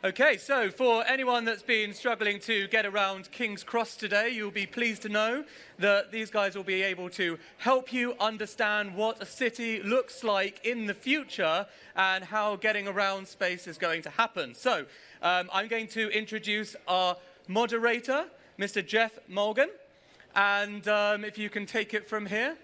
Okay, so for anyone that's been struggling to get around King's Cross today, you'll be pleased to know that these guys will be able to help you understand what a city looks like in the future and how getting around space is going to happen. So I'm going to introduce our moderator, Mr. Geoff Mulgan, and if you can take it from here.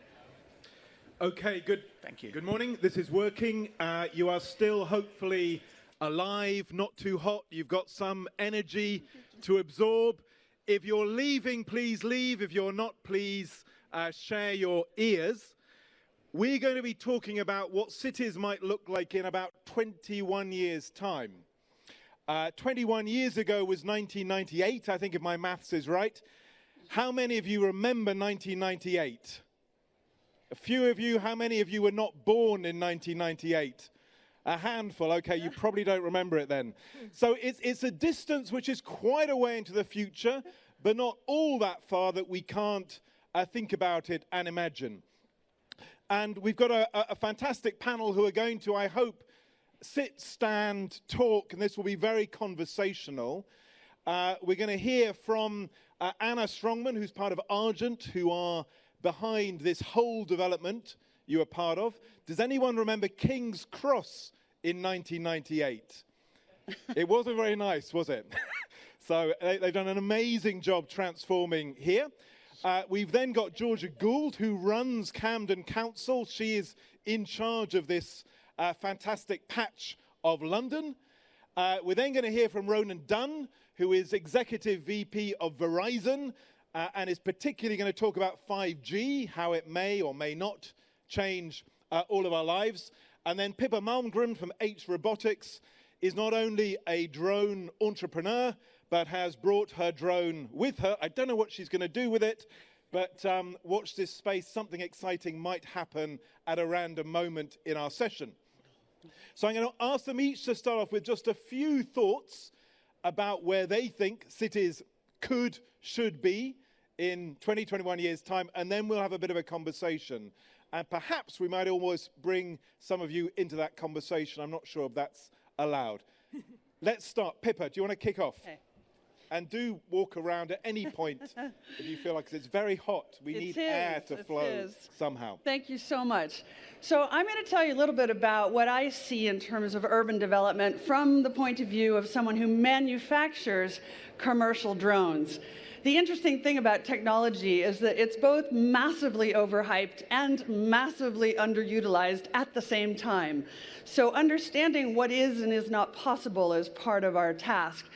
Okay, good. Thank you. Good morning. This is working. You are still hopefully alive, not too hot. You've got some energy to absorb. If you're leaving, please leave. If you're not, please share your ears. We're going to be talking about what cities might look like in about 21 years' time. 21 years ago was 1998, I think, if my maths is right. How many of you remember 1998? A few of you. How many of you were not born in 1998? A handful. Okay, you probably don't remember it then. So it's a distance which is quite a way into the future, but not all that far that we can't think about it and imagine. And we've got a fantastic panel who are going to, I hope, sit, stand, talk, and this will be very conversational. We're going to hear from Anna Strongman, who's part of Argent, who are behind this whole development you are part of. Does anyone remember King's Cross in 1998? It wasn't very nice, was it? So they've done an amazing job transforming here. We've then got Georgia Gould, who runs Camden Council. She is in charge of this fantastic patch of London. We're then going to hear from Ronan Dunne, who is Executive VP of Verizon, and is particularly going to talk about 5G, how it may or may not change all of our lives. And then Pippa Malmgren from Robotics is not only a drone entrepreneur, but has brought her drone with her. I don't know what she's going to do with it, but watch this space. Something exciting might happen at a random moment in our session. So I'm going to ask them each to start off with just a few thoughts about where they think cities should be in 21 years' time, and then we'll have a bit of a conversation. And perhaps we might almost bring some of you into that conversation. I'm not sure if that's allowed. Let's start. Pippa, do you want to kick off? Okay. And do walk around at any point if you feel like it's very hot. We need air to flow somehow. Thank you so much. So I'm going to tell you a little bit about what I see in terms of urban development from the point of view of someone who manufactures commercial drones. The interesting thing about technology is that it's both massively overhyped and massively underutilized at the same time. So understanding what is and is not possible is part of our task.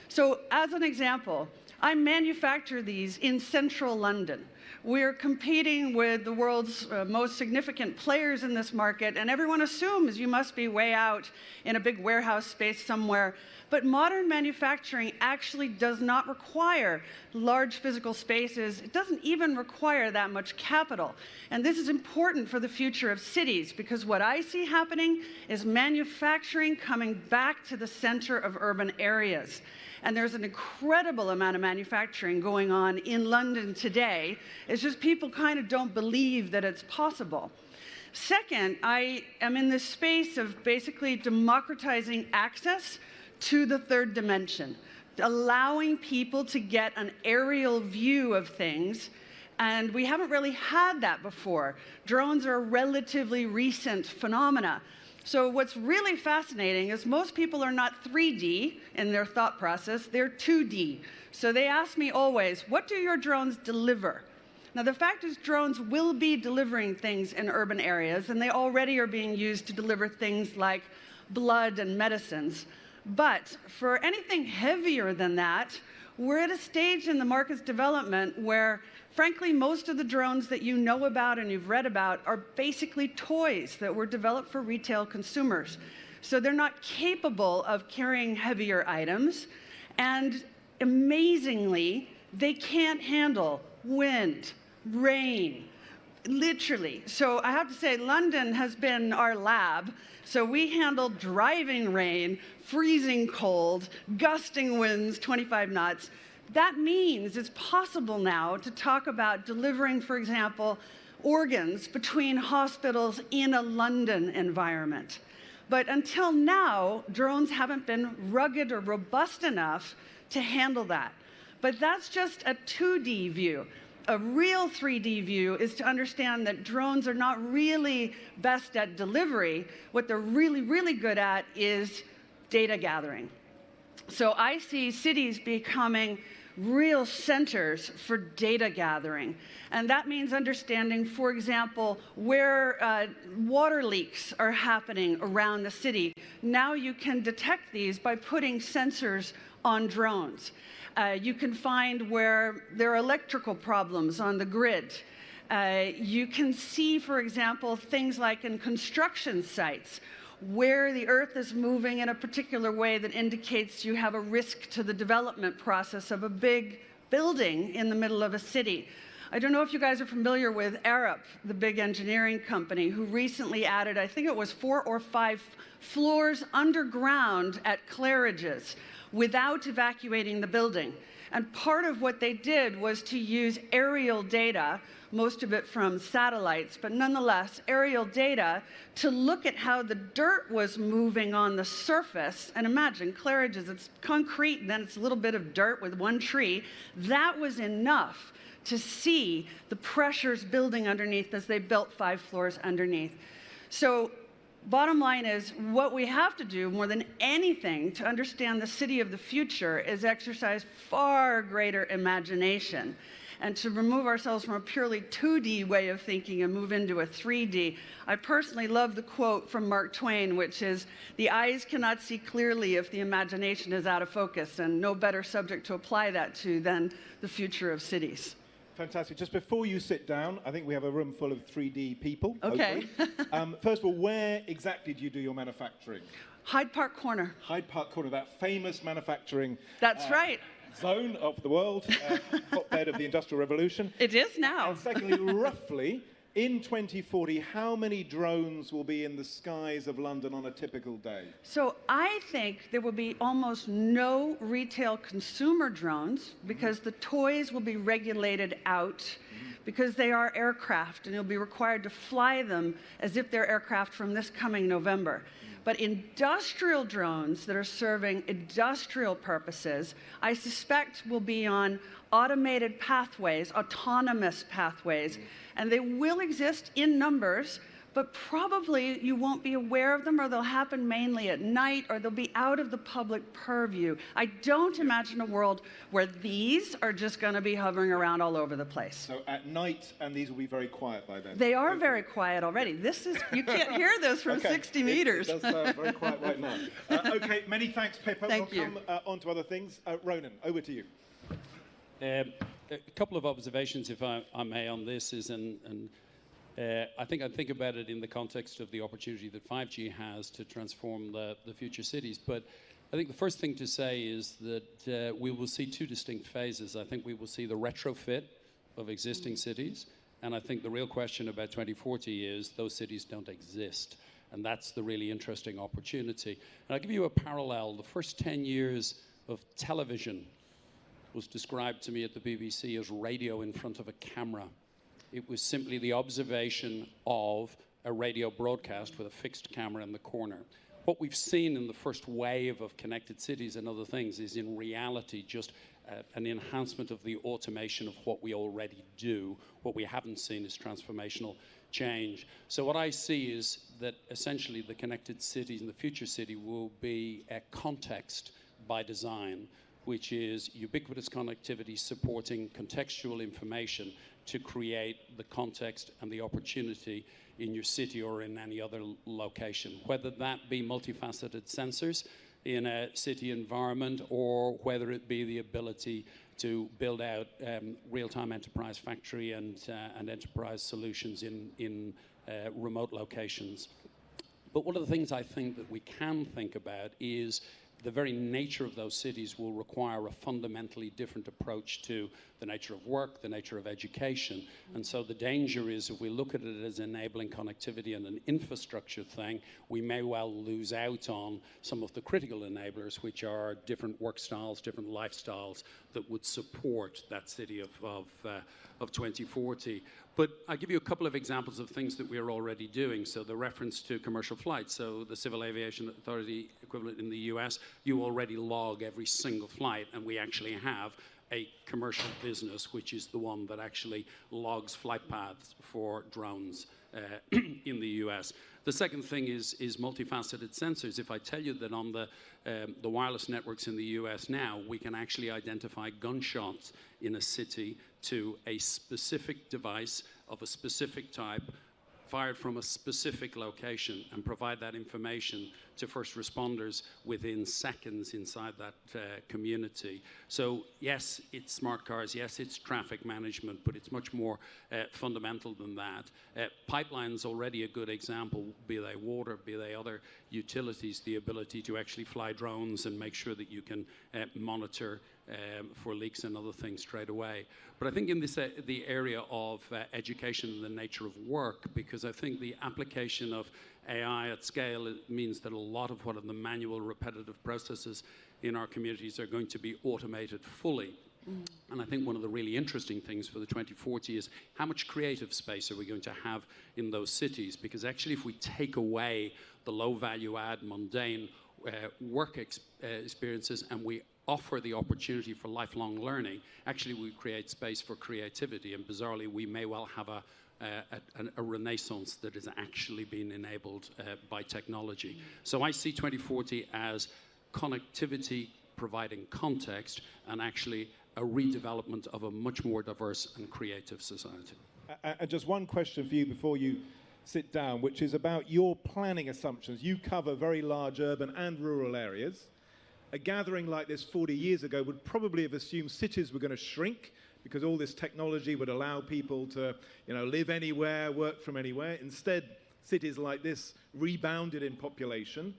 So as an example, I manufacture these in central London. We're competing with the world's most significant players in this market, and everyone assumes you must be way out in a big warehouse space somewhere. But modern manufacturing actually does not require large physical spaces. It doesn't even require that much capital. And this is important for the future of cities, because what I see happening is manufacturing coming back to the center of urban areas. And there's an incredible amount of manufacturing going on in London today. It's just people kind of don't believe that it's possible. Second, I am in this space of basically democratizing access to the third dimension, allowing people to get an aerial view of things. And we haven't really had that before. Drones are a relatively recent phenomena. So what's really fascinating is most people are not 3D in their thought process, they're 2D. So they ask me always, what do your drones deliver? Now the fact is drones will be delivering things in urban areas, and they already are being used to deliver things like blood and medicines. But for anything heavier than that, we're at a stage in the market's development where, frankly, most of the drones that you know about and you've read about are basically toys that were developed for retail consumers. So they're not capable of carrying heavier items, and amazingly, they can't handle wind, rain, literally. So I have to say, London has been our lab. So we handle driving rain, freezing cold, gusting winds, 25 knots. That means it's possible now to talk about delivering, for example, organs between hospitals in a London environment. But until now, drones haven't been rugged or robust enough to handle that. But that's just a 2D view. A real 3D view is to understand that drones are not really best at delivery. What they're really, really good at is data gathering. So I see cities becoming real centers for data gathering. And that means understanding, for example, where water leaks are happening around the city. Now you can detect these by putting sensors on drones. You can find where there are electrical problems on the grid. You can see, for example, things like in construction sites, where the earth is moving in a particular way that indicates you have a risk to the development process of a big building in the middle of a city. I don't know if you guys are familiar with Arup, the big engineering company, who recently added, I think it was 4 or 5 floors underground at Claridge's without evacuating the building. And part of what they did was to use aerial data, most of it from satellites, but nonetheless aerial data, to look at how the dirt was moving on the surface. And imagine, Claridge's, it's concrete, and then it's a little bit of dirt with one tree. That was enough to see the pressures building underneath as they built 5 floors underneath. So bottom line is, what we have to do more than anything to understand the city of the future is exercise far greater imagination and to remove ourselves from a purely 2D way of thinking and move into a 3D. I personally love the quote from Mark Twain, which is, "The eyes cannot see clearly if the imagination is out of focus," and no better subject to apply that to than the future of cities. Fantastic. Just before you sit down, I think we have a room full of 3D people. Okay. First of all, where exactly do you do your manufacturing? Hyde Park Corner. Hyde Park Corner, that famous manufacturing That's right. zone of the world, hotbed of the Industrial Revolution. It is now. And secondly, roughly, in 2040, how many drones will be in the skies of London on a typical day? So I think there will be almost no retail consumer drones because the toys will be regulated out because they are aircraft and you'll be required to fly them as if they're aircraft from this coming November. But industrial drones that are serving industrial purposes, I suspect will be on automated pathways, autonomous pathways, and they will exist in numbers, but probably you won't be aware of them, or they'll happen mainly at night, or they'll be out of the public purview. I don't imagine a world where these are just going to be hovering around all over the place. So at night, and these will be very quiet by then? They are very quiet already. This is, you can't hear this from 60 meters. It does sound very quiet right now. Okay, many thanks, Pippa. Thank we'll you. come on to other things. Ronan, over to you. A couple of observations, if I may, on this is, I think I'd think about it in the context of the opportunity that 5G has to transform the future cities. But I think the first thing to say is that we will see 2 distinct phases. I think we will see the retrofit of existing cities, and I think the real question about 2040 is those cities don't exist. And that's the really interesting opportunity. And I'll give you a parallel. The first 10 years of television was described to me at the BBC as radio in front of a camera. It was simply the observation of a radio broadcast with a fixed camera in the corner. What we've seen in the first wave of connected cities and other things is in reality just an enhancement of the automation of what we already do. What we haven't seen is transformational change. So what I see is that essentially the connected cities and the future city will be a context by design, which is ubiquitous connectivity supporting contextual information to create the context and the opportunity in your city or in any other location, whether that be multifaceted sensors in a city environment or whether it be the ability to build out real-time enterprise factory and enterprise solutions in remote locations. But one of the things I think that we can think about is the very nature of those cities will require a fundamentally different approach to the nature of work, the nature of education. And so the danger is if we look at it as enabling connectivity and an infrastructure thing, we may well lose out on some of the critical enablers, which are different work styles, different lifestyles that would support that city of 2040. But I'll give you a couple of examples of things that we're already doing. So the reference to commercial flights. So the Civil Aviation Authority equivalent in the US, you already log every single flight, and we actually have a commercial business, which is the one that actually logs flight paths for drones in the US. The second thing is multifaceted sensors. If I tell you that on the wireless networks in the US now, we can actually identify gunshots in a city to a specific device of a specific type, fired from a specific location, and provide that information to first responders within seconds inside that community. So yes, it's smart cars, yes, it's traffic management, but it's much more fundamental than that. Pipelines already a good example, be they water, be they other utilities, the ability to actually fly drones and make sure that you can monitor for leaks and other things straight away. But I think in this the area of education and the nature of work, because I think the application of AI at scale means that a lot of what are the manual repetitive processes in our communities are going to be automated fully. And I think one of the really interesting things for the 2040 is how much creative space are we going to have in those cities? Because actually if we take away the low value add, mundane work experiences and we offer the opportunity for lifelong learning, actually we create space for creativity, and bizarrely we may well have a renaissance that is actually being enabled by technology. So I see 2040 as connectivity providing context and actually a redevelopment of a much more diverse and creative society. And just one question for you before you sit down, which is about your planning assumptions. You cover very large urban and rural areas. A gathering like this 40 years ago would probably have assumed cities were going to shrink because all this technology would allow people to, live anywhere, work from anywhere. Instead, cities like this rebounded in population.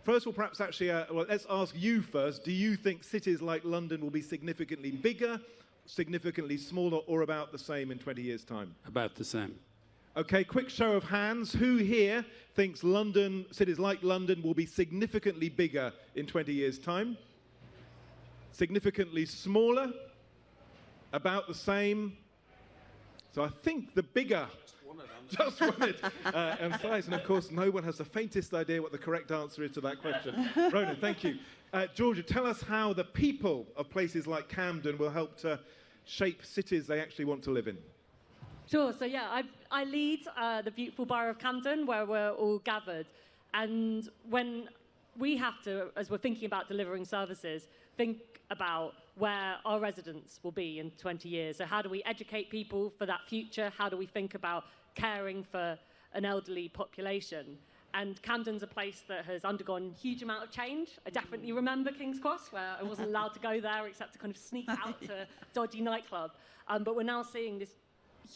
First of all, perhaps actually, let's ask you first. Do you think cities like London will be significantly bigger, significantly smaller, or about the same in 20 years' time? About the same. Okay, quick show of hands. Who here thinks cities like London will be significantly bigger in 20 years' time? Significantly smaller? About the same? So I think the bigger... Just wanted and size. And of course, no one has the faintest idea what the correct answer is to that question. Ronan, thank you. Georgia, tell us how the people of places like Camden will help to shape cities they actually want to live in. Sure. So yeah, I lead the beautiful borough of Camden, where we're all gathered. And when we have to, as we're thinking about delivering services, think about where our residents will be in 20 years. So how do we educate people for that future? How do we think about caring for an elderly population? And Camden's a place that has undergone a huge amount of change. I definitely remember King's Cross, where I wasn't allowed to go there except to kind of sneak out to a dodgy nightclub. But we're now seeing this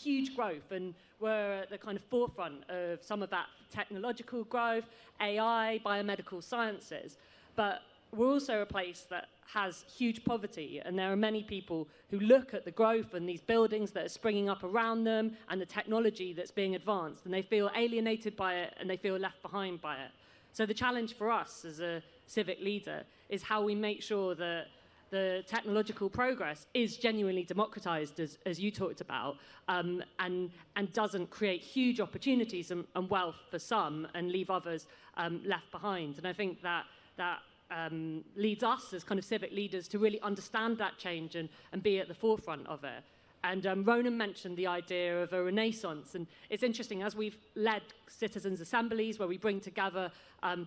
huge growth, and we're at the kind of forefront of some of that technological growth, AI, biomedical sciences. But we're also a place that has huge poverty, and there are many people who look at the growth and these buildings that are springing up around them and the technology that's being advanced, and they feel alienated by it and they feel left behind by it. So the challenge for us as a civic leader is how we make sure that the technological progress is genuinely democratized, as you talked about, and doesn't create huge opportunities and wealth for some and leave others left behind. And I think that leads us as kind of civic leaders to really understand that change and be at the forefront of it. And Ronan mentioned the idea of a renaissance. And it's interesting, as we've led citizens' assemblies where we bring together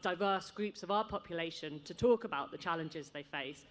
diverse groups of our population to talk about the challenges they face,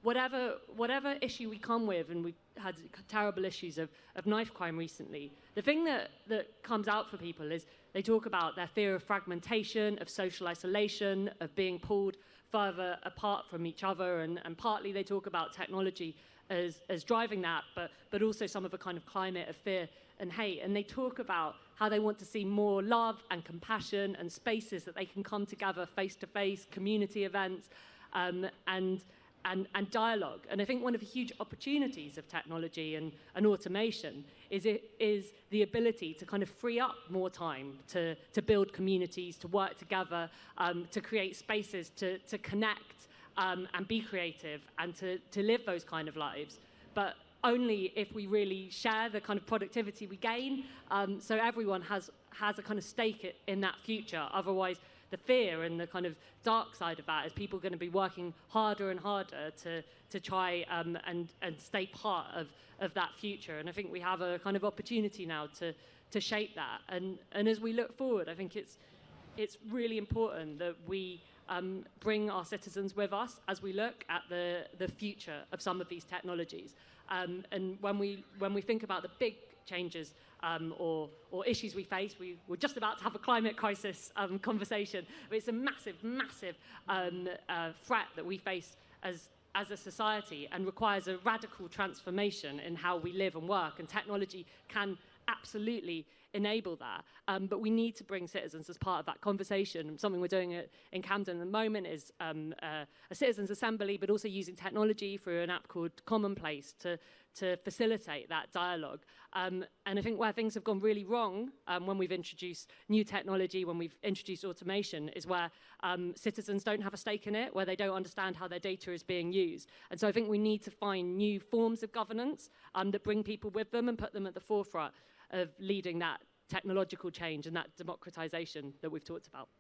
whatever issue we come with, and we've had terrible issues of knife crime recently, the thing that comes out for people is they talk about their fear of fragmentation, of social isolation, of being pulled further apart from each other, and partly they talk about technology as driving that, but also some of a kind of climate of fear and hate. And they talk about how they want to see more love and compassion and spaces that they can come together face-to-face, community events, and dialogue. And I think one of the huge opportunities of technology and automation is the ability to kind of free up more time to build communities, to work together, to create spaces to connect and be creative and to live those kind of lives. But only if we really share the kind of productivity we gain, so everyone has a kind of stake in that future. Otherwise, the fear and the kind of dark side of that is people going to be working harder and harder to try and stay part of that future. And I think we have a kind of opportunity now to shape that. And as we look forward, I think it's really important that we bring our citizens with us as we look at the future of some of these technologies. And when we think about the big changes or issues we face, we're just about to have a climate crisis conversation. It's a massive threat that we face as a society, and requires a radical transformation in how we live and work. And technology can absolutely enable that. But we need to bring citizens as part of that conversation. Something we're doing in Camden at the moment is a citizens' assembly, but also using technology through an app called Commonplace to facilitate that dialogue. And I think where things have gone really wrong when we've introduced new technology, when we've introduced automation, is where citizens don't have a stake in it, where they don't understand how their data is being used. And so I think we need to find new forms of governance that bring people with them and put them at the forefront of leading that technological change and that democratization that we've talked about.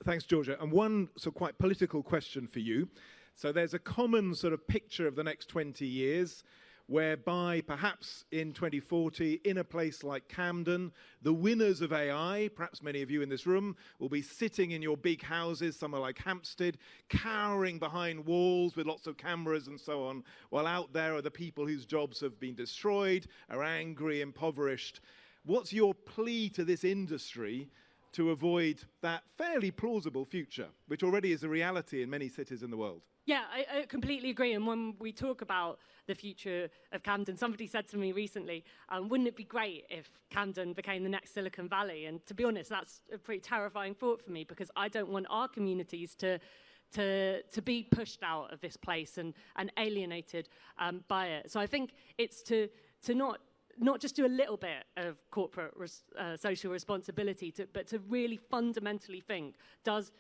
Thanks, Georgia. And one sort of quite political question for you. So there's a common sort of picture of the next 20 years whereby perhaps in 2040, in a place like Camden, the winners of AI, perhaps many of you in this room, will be sitting in your big houses, somewhere like Hampstead, cowering behind walls with lots of cameras and so on, while out there are the people whose jobs have been destroyed, are angry, impoverished. What's your plea to this industry to avoid that fairly plausible future, which already is a reality in many cities in the world? Yeah, I completely agree. And when we talk about the future of Camden, somebody said to me recently, wouldn't it be great if Camden became the next Silicon Valley? And to be honest, that's a pretty terrifying thought for me, because I don't want our communities to be pushed out of this place and alienated by it. So I think it's to not just do a little bit of corporate social responsibility, but to really fundamentally think, does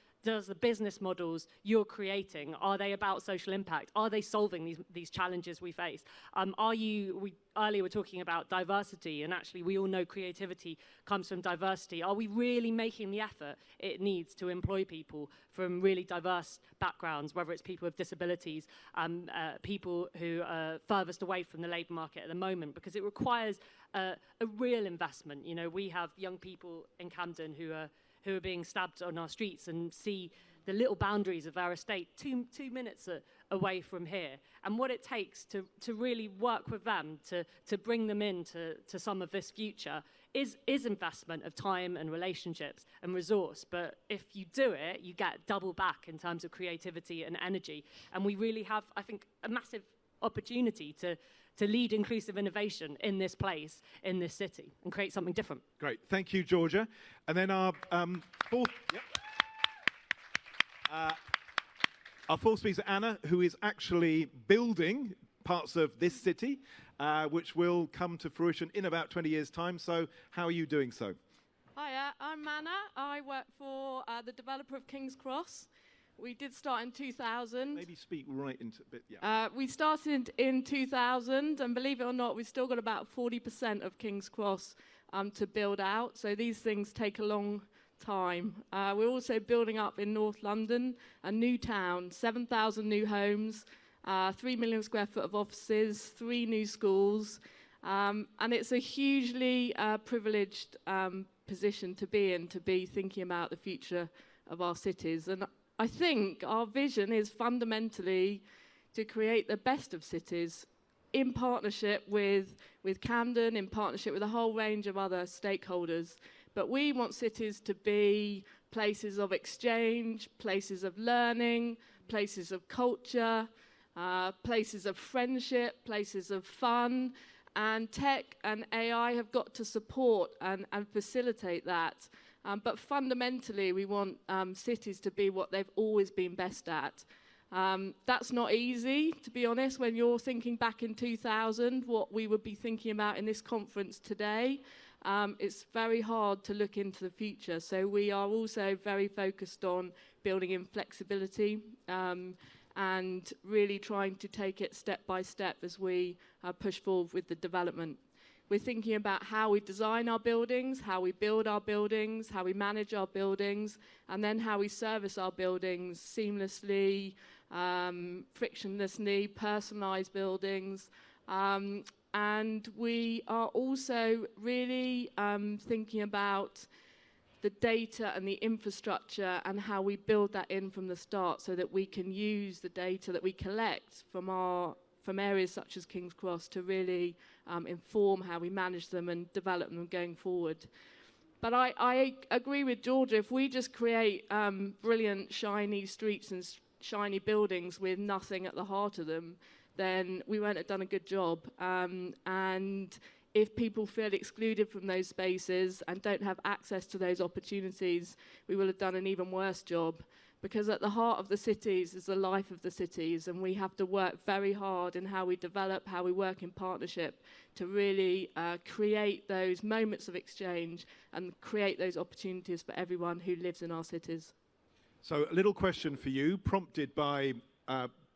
the business models you're creating, are they about social impact? Are they solving these challenges we face? Earlier we're talking about diversity, and actually we all know creativity comes from diversity. Are we really making the effort it needs to employ people from really diverse backgrounds, whether it's people with disabilities, people who are furthest away from the labour market at the moment? Because it requires a real investment. You know, we have young people in Camden who are being stabbed on our streets and see the little boundaries of our estate 2 minutes away from here. And what it takes to really work with them, to bring them into some of this future, is investment of time and relationships and resource. But if you do it, you get double back in terms of creativity and energy. And we really have, I think, a massive opportunity to lead inclusive innovation in this place, in this city, and create something different. Great. Thank you, Georgia. And then our fourth... Yep. Our fourth speaker, Anna, who is actually building parts of this city, which will come to fruition in about 20 years' time. So how are you doing so? Hiya, I'm Anna. I work for the developer of King's Cross. We did start in 2000. Maybe speak right into a bit, yeah. We started in 2000, and believe it or not, we've still got about 40% of King's Cross to build out. So these things take a long time. We're also building up in North London a new town, 7,000 new homes, 3 million square foot of offices, 3 new schools. And it's a hugely privileged position to be in, to be thinking about the future of our cities. And I think our vision is fundamentally to create the best of cities in partnership with Camden, in partnership with a whole range of other stakeholders. But we want cities to be places of exchange, places of learning, places of culture, places of friendship, places of fun. And tech and AI have got to support and facilitate that. But fundamentally, we want cities to be what they've always been best at. That's not easy, to be honest, when you're thinking back in 2000, what we would be thinking about in this conference today. It's very hard to look into the future. So we are also very focused on building in flexibility and really trying to take it step by step as we push forward with the development. We're thinking about how we design our buildings, how we build our buildings, how we manage our buildings, and then how we service our buildings seamlessly, frictionlessly, personalised buildings. And we are also really thinking about the data and the infrastructure and how we build that in from the start so that we can use the data that we collect from areas such as King's Cross to really inform how we manage them and develop them going forward. But I agree with Georgia. If we just create brilliant, shiny streets and shiny buildings with nothing at the heart of them, then we won't have done a good job. And if people feel excluded from those spaces and don't have access to those opportunities, we will have done an even worse job. Because at the heart of the cities is the life of the cities, and we have to work very hard in how we develop, how we work in partnership to really create those moments of exchange and create those opportunities for everyone who lives in our cities. So a little question for you, prompted by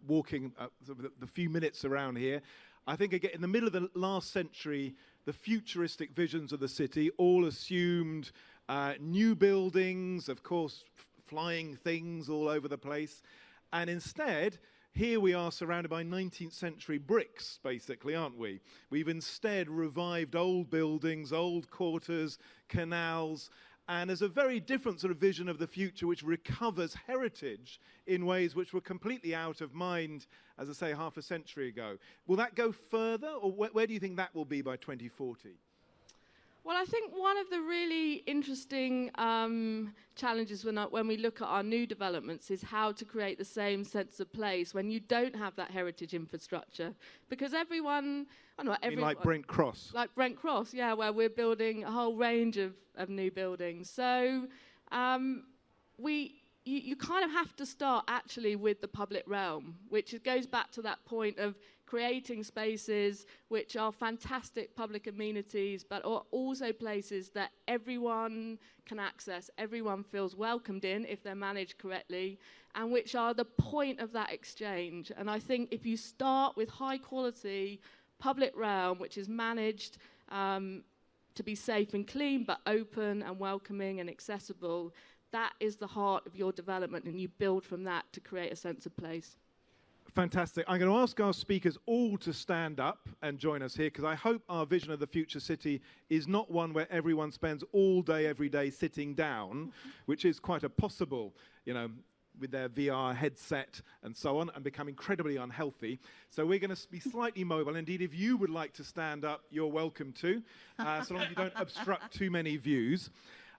walking the few minutes around here. I think again, in the middle of the last century, the futuristic visions of the city all assumed new buildings, of course, flying things all over the place. And instead, here we are surrounded by 19th century bricks, basically, aren't we? We've instead revived old buildings, old quarters, canals, and there's a very different sort of vision of the future which recovers heritage in ways which were completely out of mind, as I say, half a century ago. Will that go further, or where do you think that will be by 2040? Well, I think one of the really interesting challenges when we look at our new developments is how to create the same sense of place when you don't have that heritage infrastructure. Because everyone... like Brent Cross? Like Brent Cross, yeah, where we're building a whole range of new buildings. So you kind of have to start actually with the public realm, which goes back to that point of creating spaces which are fantastic public amenities, but are also places that everyone can access, everyone feels welcomed in if they're managed correctly, and which are the point of that exchange. And I think if you start with high quality public realm, which is managed to be safe and clean, but open and welcoming and accessible, that is the heart of your development, and you build from that to create a sense of place. Fantastic. I'm going to ask our speakers all to stand up and join us here, because I hope our vision of the future city is not one where everyone spends all day, every day sitting down, which is quite a possible, with their VR headset and so on, and become incredibly unhealthy. So we're going to be slightly mobile. Indeed, if you would like to stand up, you're welcome to, so long as you don't obstruct too many views.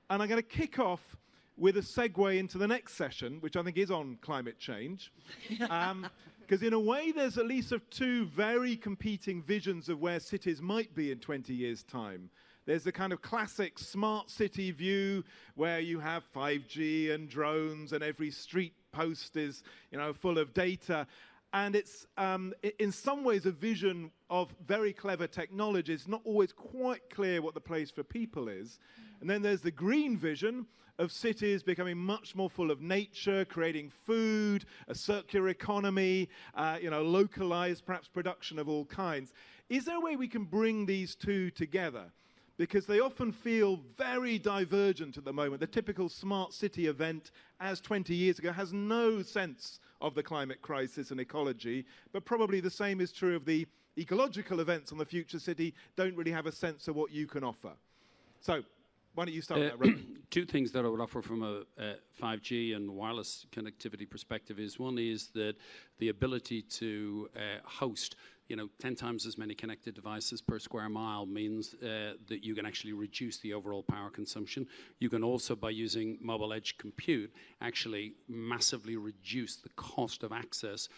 And I'm going to kick off with a segue into the next session, which I think is on climate change. Because in a way, there's at least two very competing visions of where cities might be in 20 years' time. There's the kind of classic smart city view where you have 5G and drones and every street post is, full of data. And it's, in some ways, a vision of very clever technology. It's not always quite clear what the place for people is. And then there's the green vision of cities becoming much more full of nature, creating food, a circular economy, localized, perhaps production of all kinds. Is there a way we can bring these two together? Because they often feel very divergent at the moment. The typical smart city event, as 20 years ago, has no sense of the climate crisis and ecology, but probably the same is true of the ecological events on the future city, don't really have a sense of what you can offer. So, why don't you start with that, Ronan? Two things that I would offer from a 5G and wireless connectivity perspective is, one is that the ability to host 10 times as many connected devices per square mile means that you can actually reduce the overall power consumption. You can also, by using mobile edge compute, actually massively reduce the cost of access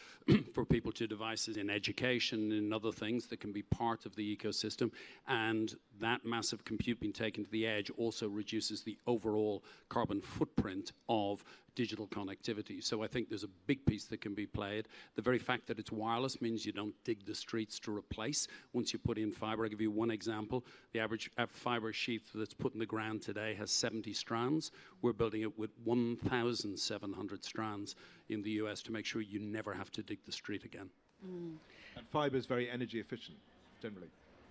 for people to devices in education and other things that can be part of the ecosystem. And that massive compute being taken to the edge also reduces the overall overall carbon footprint of digital connectivity. So I think there's a big piece that can be played. The very fact that it's wireless means you don't dig the streets to replace once you put in fiber. I'll give you one example. The average fiber sheath that's put in the ground today has 70 strands. We're building it with 1,700 strands in the US to make sure you never have to dig the street again. And fiber is very energy efficient, generally.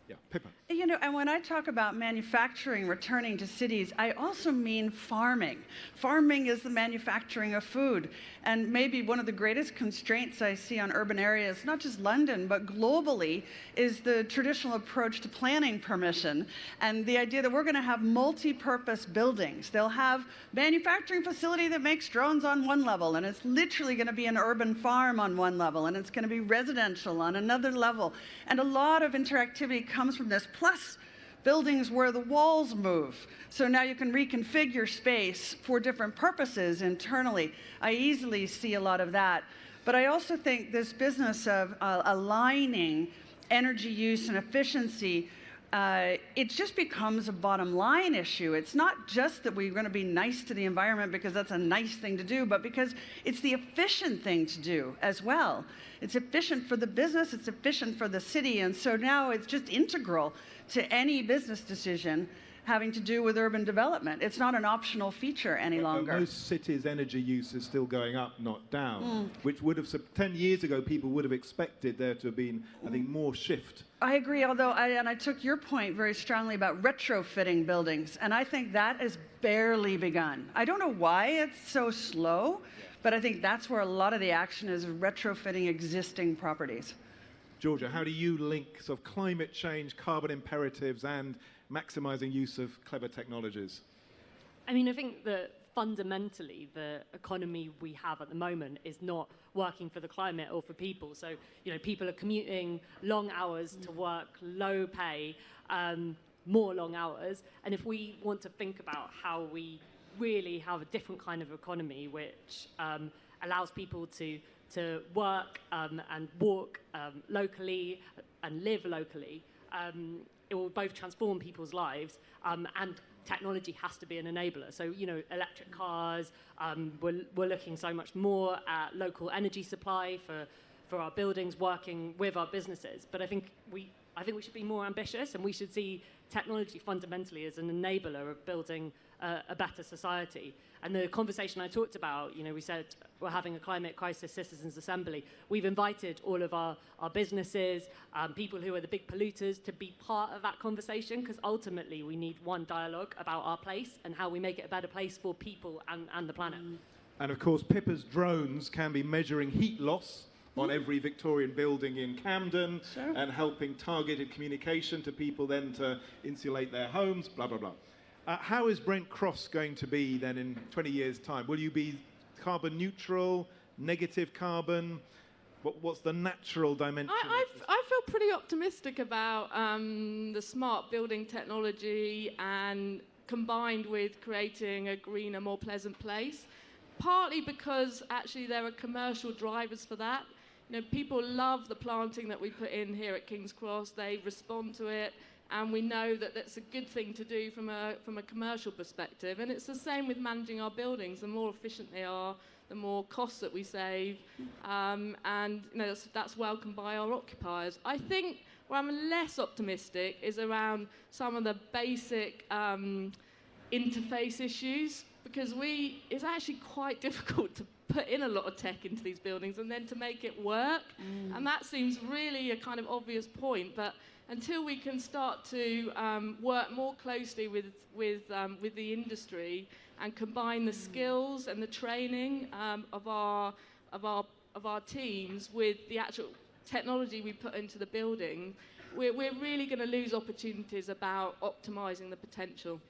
Yeah, Pippa. You know, and when I talk about manufacturing returning to cities, I also mean farming. Farming is the manufacturing of food. And maybe one of the greatest constraints I see on urban areas, not just London, but globally, is the traditional approach to planning permission and the idea that we're going to have multi-purpose buildings. They'll have manufacturing facility that makes drones on one level, and it's literally going to be an urban farm on one level, and it's going to be residential on another level. And a lot of interactivity comes from this, plus buildings where the walls move. So now you can reconfigure space for different purposes internally. I easily see a lot of that. But I also think this business of aligning energy use and efficiency, it just becomes a bottom line issue. It's not just that we're going to be nice to the environment because that's a nice thing to do, but because it's the efficient thing to do as well. It's efficient for the business, it's efficient for the city, and so now it's just integral to any business decision having to do with urban development. It's not an optional feature any longer. Most cities' energy use is still going up, not down, which would have, 10 years ago, people would have expected there to have been, I think, more shift. I agree, although I took your point very strongly about retrofitting buildings, and I think that has barely begun. I don't know why it's so slow, but I think that's where a lot of the action is, retrofitting existing properties. Georgia, how do you link sort of climate change, carbon imperatives, and maximising use of clever technologies? I mean, I think that fundamentally the economy we have at the moment is not working for the climate or for people. So, you know, people are commuting long hours to work, low pay, more long hours. And if we want to think about how we really have a different kind of economy which allows people to work and walk locally and live locally, it will both transform people's lives and technology has to be an enabler. So, you know, electric cars, we're looking so much more at local energy supply for our buildings, working with our businesses. But I think we should be more ambitious, and we should see technology fundamentally as an enabler of building a better society. And the conversation I talked about, you know, we said we're having a climate crisis citizens assembly. We've invited all of our businesses, people who are the big polluters, to be part of that conversation, because ultimately we need one dialogue about our place and how we make it a better place for people and the planet. And of course, Pippa's drones can be measuring heat loss on every Victorian building in Camden, and helping targeted communication to people then to insulate their homes, blah, blah, blah. How is Brent Cross going to be then in 20 years' time? Will you be carbon neutral, negative carbon? What's the natural dimension? I feel pretty optimistic about the smart building technology, and combined with creating a greener, more pleasant place. Partly because actually there are commercial drivers for that. You know, people love the planting that we put in here at King's Cross. They respond to it, and we know that that's a good thing to do from a commercial perspective. And it's the same with managing our buildings. The more efficient they are, the more costs that we save, and you know, that's welcomed by our occupiers. I think where I'm less optimistic is around some of the basic interface issues, because it's actually quite difficult to put in a lot of tech into these buildings and then to make it work. And that seems really a kind of obvious point, but until we can start to work more closely with the industry and combine the skills and the training of our teams with the actual technology we put into the building, we're really going to lose opportunities about optimizing the potential.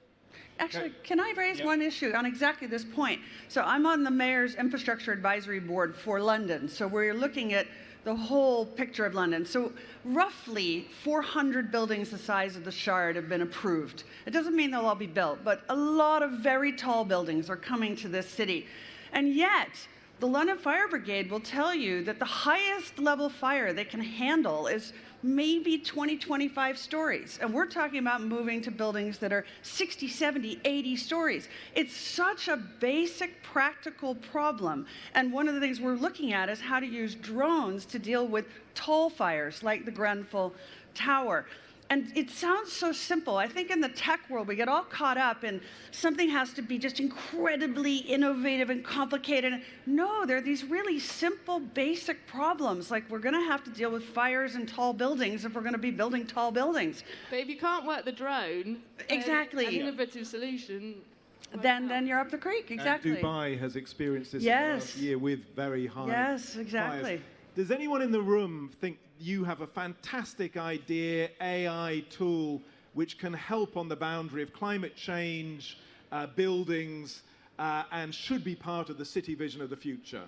Actually, can I raise one issue on exactly this point? So I'm on the Mayor's Infrastructure Advisory Board for London. So we're looking at the whole picture of London. So roughly 400 buildings the size of the Shard have been approved. It doesn't mean they'll all be built, but a lot of very tall buildings are coming to this city. And yet, the London Fire Brigade will tell you that the highest level fire they can handle is maybe 20, 25 stories. And we're talking about moving to buildings that are 60, 70, 80 stories. It's such a basic, practical problem. And one of the things we're looking at is how to use drones to deal with tall fires like the Grenfell Tower. And it sounds so simple. I think in the tech world, we get all caught up in something has to be just incredibly innovative and complicated. No, there are these really simple, basic problems. Like we're going to have to deal with fires in tall buildings if we're going to be building tall buildings. But if you can't work the drone, exactly, an innovative solution, then you're up the creek. Exactly. And Dubai has experienced this yes. in the last year with very high yes, exactly. fires. Does anyone in the room think you have a fantastic idea, AI tool, which can help on the boundary of climate change, buildings, and should be part of the city vision of the future?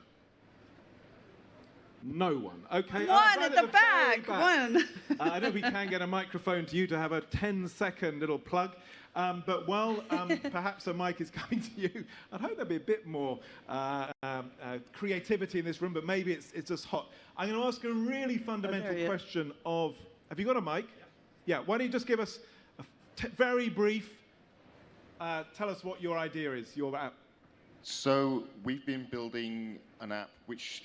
No one. Okay. One at the back. One. I don't know if we can get a microphone to you to have a 10-second little plug. But while perhaps a mic is coming to you, I'd hope there'd be a bit more creativity in this room, but maybe it's just hot. I'm going to ask a really fundamental question of, have you got a mic? Yeah, why don't you just give us a very brief, tell us what your idea is, your app. So we've been building an app which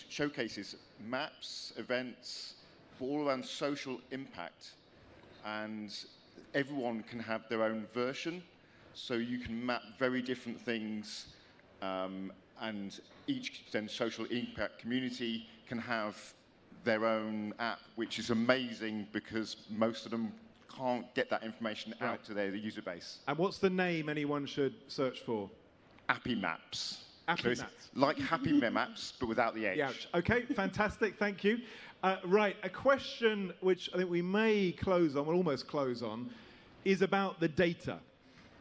showcases maps, events, for all around social impact, and everyone can have their own version, so you can map very different things, and each then social impact community can have their own app, which is amazing because most of them can't get that information out to their user base. And what's the name anyone should search for? Appy Maps. Appy so Maps. Like Happy Maps, but without the H. Yeah. Okay, fantastic, thank you. Right, a question which I think we may close on, we'll almost close on, is about the data.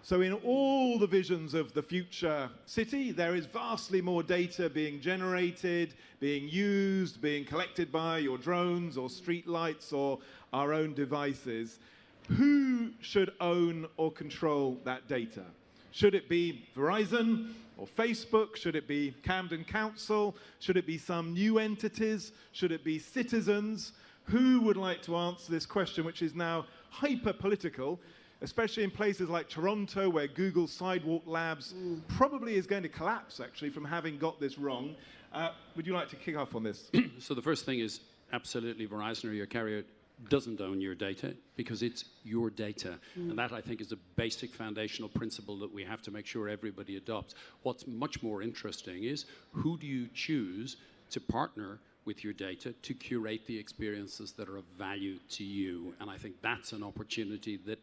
So in all the visions of the future city, there is vastly more data being generated, being used, being collected by your drones or street lights or our own devices. Who should own or control that data? Should it be Verizon or Facebook? Should it be Camden Council? Should it be some new entities? Should it be citizens? Who would like to answer this question, which is now hyper-political, especially in places like Toronto, where Google Sidewalk Labs probably is going to collapse, actually, from having got this wrong. Would you like to kick off on this? So the first thing is absolutely Verizon or your carrier doesn't own your data because it's your data. And that, I think, is a basic foundational principle that we have to make sure everybody adopts. What's much more interesting is who do you choose to partner with your data to curate the experiences that are of value to you. And I think that's an opportunity that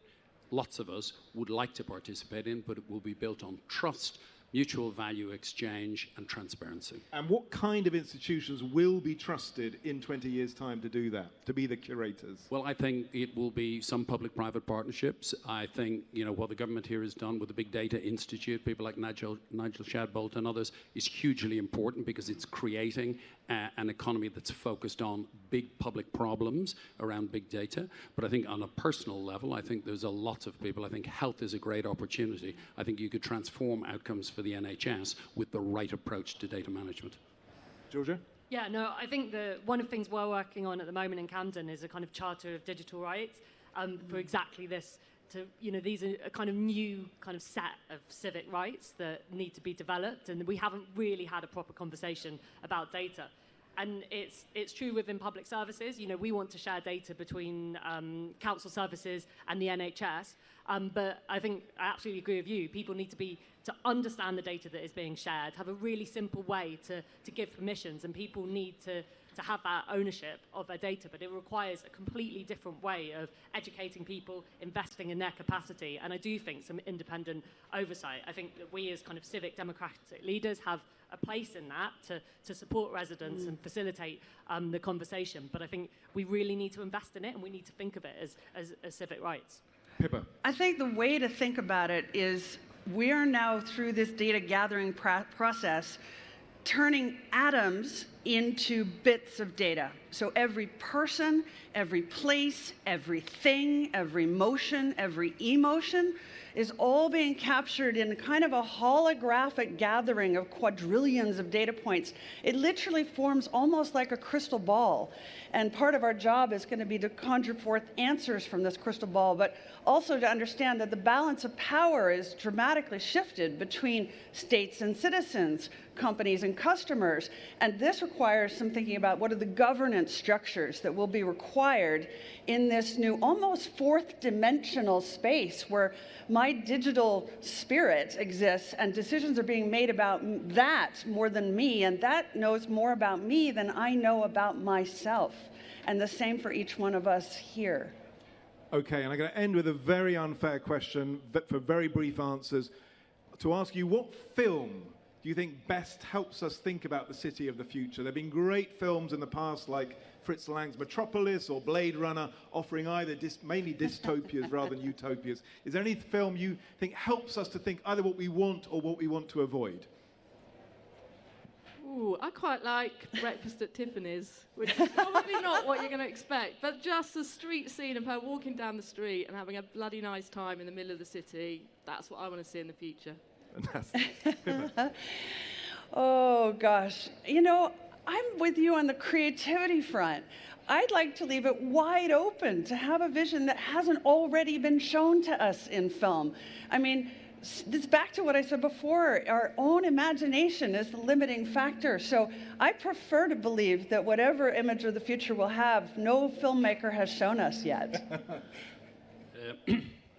lots of us would like to participate in, but it will be built on trust, mutual value exchange, and transparency. And what kind of institutions will be trusted in 20 years' time to do that, to be the curators? Well, I think it will be some public-private partnerships. I think, you know, what the government here has done with the Big Data Institute, people like Nigel Shadbolt and others, is hugely important because it's creating an economy that's focused on big public problems around big data. But I think on a personal level, I think there's a lot of people. I think health is a great opportunity. I think you could transform outcomes for the NHS with the right approach to data management. Georgia? Yeah, no, I think one of the things we're working on at the moment in Camden is a kind of charter of digital rights for exactly this. These are a kind of new kind of set of civic rights that need to be developed, and we haven't really had a proper conversation about data. And it's true within public services. You know, we want to share data between council services and the NHS. But I think I absolutely agree with you. People need to understand the data that is being shared, have a really simple way to give permissions, and people need to have that ownership of their data, but it requires a completely different way of educating people, investing in their capacity, and I do think some independent oversight. I think that we as kind of civic democratic leaders have a place in that to support residents and facilitate the conversation, but I think we really need to invest in it, and we need to think of it as civic rights. Pippa. I think the way to think about it is we are now, through this data gathering process, turning atoms into bits of data. So every person, every place, everything, every motion, every emotion is all being captured in kind of a holographic gathering of quadrillions of data points. It literally forms almost like a crystal ball. And part of our job is going to be to conjure forth answers from this crystal ball, but also to understand that the balance of power is dramatically shifted between states and citizens, companies and customers. And this requires some thinking about what are the governance structures that will be required in this new, almost fourth dimensional space where my digital spirit exists and decisions are being made about that more than me, and that knows more about me than I know about myself. And the same for each one of us here. Okay, and I'm going to end with a very unfair question for very brief answers. To ask you, what film do you think best helps us think about the city of the future? There have been great films in the past like Fritz Lang's Metropolis or Blade Runner, offering either mainly dystopias rather than utopias. Is there any film you think helps us to think either what we want or what we want to avoid? Ooh, I quite like Breakfast at Tiffany's, which is probably not what you're going to expect, but just the street scene of her walking down the street and having a bloody nice time in the middle of the city, that's what I want to see in the future. Fantastic. Oh, gosh. You know, I'm with you on the creativity front. I'd like to leave it wide open to have a vision that hasn't already been shown to us in film. I mean, it's back to what I said before. Our own imagination is the limiting factor. So I prefer to believe that whatever image of the future we'll have, no filmmaker has shown us yet.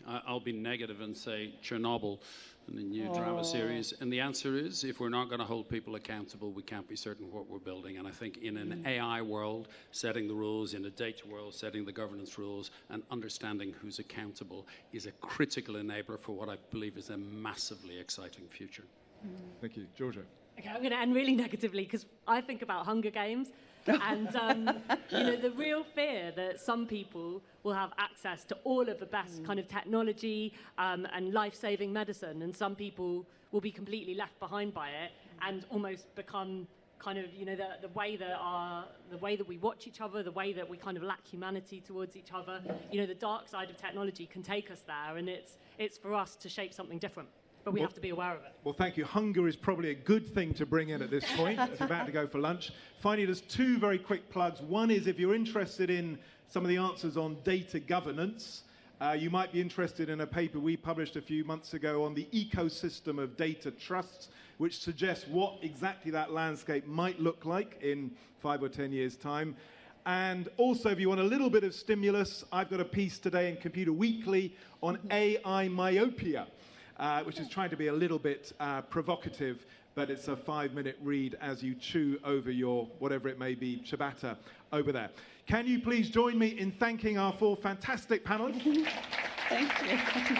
I'll be negative and say Chernobyl, the new drama series. And the answer is, if we're not going to hold people accountable, we can't be certain what we're building. And I think in an AI world, setting the rules, in a data world, setting the governance rules, and understanding who's accountable is a critical enabler for what I believe is a massively exciting future. Thank you. Georgia. Okay, I'm going to end really negatively because I think about Hunger Games. And, you know, the real fear that some people will have access to all of the best kind of technology and life-saving medicine, and some people will be completely left behind by it and almost become kind of, you know, the way that we watch each other, the way that we kind of lack humanity towards each other. You know, the dark side of technology can take us there, and it's for us to shape something different. But we have to be aware of it. Well, thank you. Hunger is probably a good thing to bring in at this point. It's about to go for lunch. Finally, there's two very quick plugs. One is if you're interested in some of the answers on data governance, you might be interested in a paper we published a few months ago on the ecosystem of data trusts, which suggests what exactly that landscape might look like in 5 or 10 years' time. And also, if you want a little bit of stimulus, I've got a piece today in Computer Weekly on AI myopia. Which is trying to be a little bit provocative, but it's a 5-minute read as you chew over your, whatever it may be, ciabatta over there. Can you please join me in thanking our 4 fantastic panelists? Thank you.